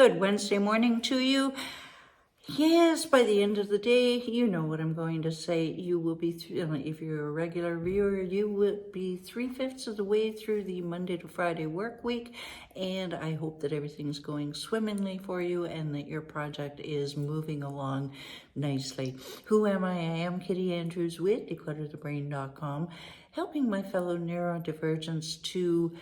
Good Wednesday morning to you. Yes, by the end of the day, you know what I'm going to say. You will be, if you're a regular viewer, you will be 3/5 of the way through the Monday to Friday work week. And I hope that everything's going swimmingly for you and that your project is moving along nicely. Who am I? I am Kitty Andrews with declutterthebrain.com, helping my fellow neurodivergents to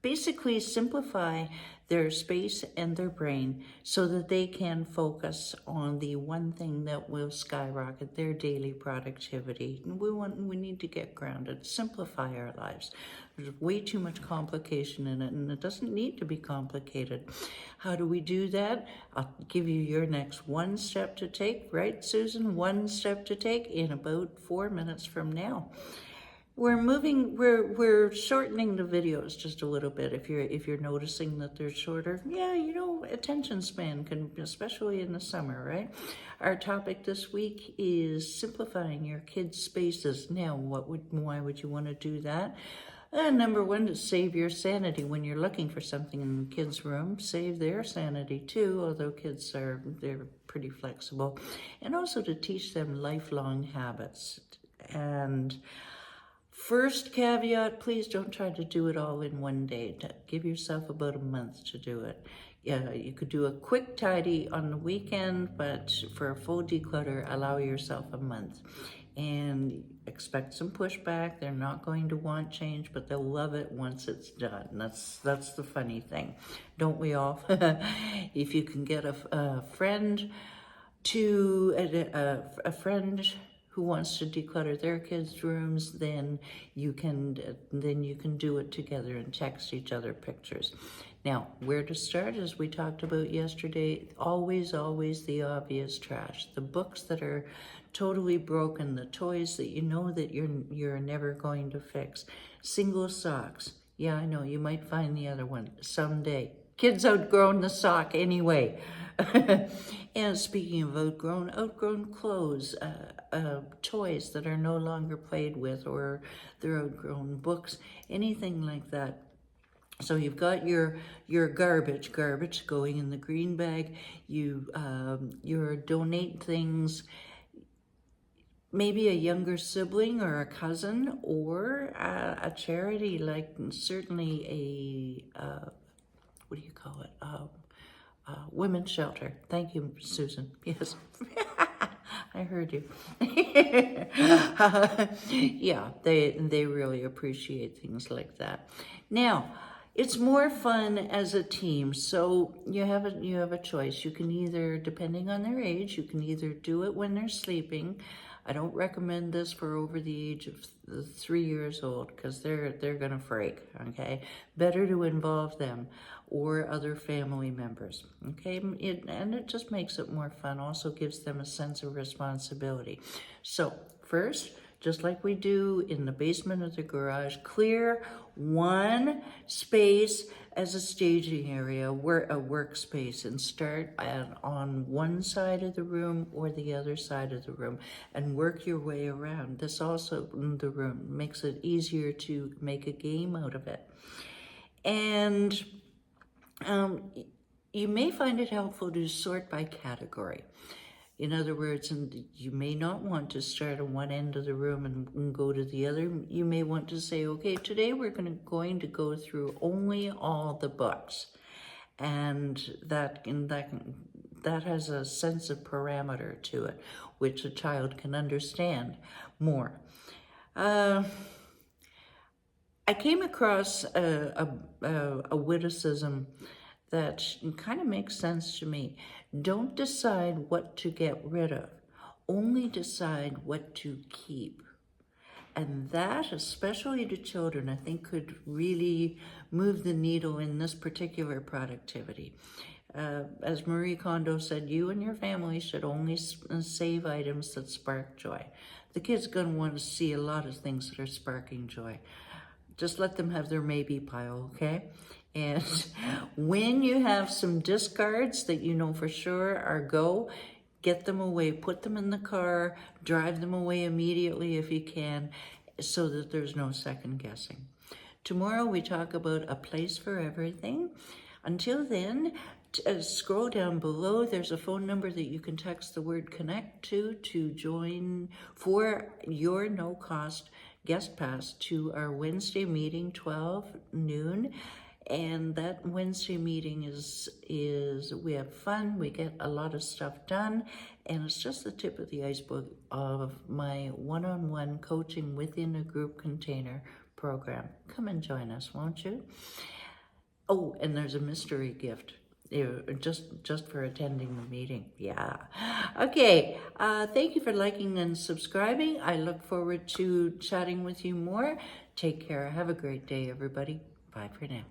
basically simplify their space and their brain so that they can focus on the one thing that will skyrocket their daily productivity. We need to get grounded, simplify our lives. There's way too much complication in it, and it doesn't need to be complicated. How do we do that? I'll give you your next one step to take, right, Susan? One step to take in about 4 minutes from now. We're shortening the videos just a little bit. If you're noticing that they're shorter, yeah, attention span can, especially in the summer, right? Our topic this week is simplifying your kids' spaces. Now, why would you want to do that? Number one, to save your sanity when you're looking for something in the kids' room. Save their sanity too, although they're pretty flexible, and also to teach them lifelong habits. And first caveat, please don't try to do it all in one day. Give yourself about a month to do it. Yeah, you could do a quick tidy on the weekend, but for a full declutter, allow yourself a month. And expect some pushback. They're not going to want change, but they'll love it once it's done. That's the funny thing. Don't we all? If you can get a friend who wants to declutter their kids' rooms, then you can do it together and text each other pictures. Now, where to start, as we talked about yesterday, always the obvious trash. The books that are totally broken, the toys that you know that you're never going to fix. Single socks. Yeah, I know, you might find the other one someday. Kids outgrown the sock anyway. And speaking of outgrown clothes, toys that are no longer played with, or they're outgrown books, anything like that. So you've got your garbage going in the green bag. You donate things, maybe a younger sibling or a cousin, or a charity, like certainly what do you call it? Women's shelter. Thank you, Susan. Yes. I heard you. Yeah, they really appreciate things like that. Now, it's more fun as a team, so you have a choice. You can either, depending on their age, you can either do it when they're sleeping. I don't recommend this for over the age of 3 years old, because they're gonna freak. Okay, better to involve them or other family members. Okay, and it just makes it more fun. Also gives them a sense of responsibility. So first, just like we do in the basement of the garage, clear one space as a staging area, a workspace, and start on one side of the room or the other side of the room and work your way around. This also, in the room, makes it easier to make a game out of it. And you may find it helpful to sort by category. In other words, and you may not want to start at one end of the room and go to the other. You may want to say, okay, today we're going to go through only all the books. And that has a sense of parameter to it, which a child can understand more. I came across a witticism that kind of makes sense to me. Don't decide what to get rid of, only decide what to keep. And that, especially to children, I think could really move the needle in this particular productivity. As Marie Kondo said, you and your family should only save items that spark joy. The kid's gonna want to see a lot of things that are sparking joy. Just let them have their maybe pile, okay? And when you have some discards that you know for sure are go, get them away, put them in the car, drive them away immediately if you can, so that there's no second guessing. Tomorrow we talk about a place for everything. Until then, scroll down below. There's a phone number that you can text the word connect to join for your no-cost guest pass to our Wednesday meeting, 12 noon. And that Wednesday meeting is we have fun, we get a lot of stuff done, and it's just the tip of the iceberg of my one-on-one coaching within a group container program. Come and join us, won't you? Oh, and there's a mystery gift. Just for attending the meeting. Yeah. Okay. Thank you for liking and subscribing. I look forward to chatting with you more. Take care. Have a great day, everybody. Bye for now.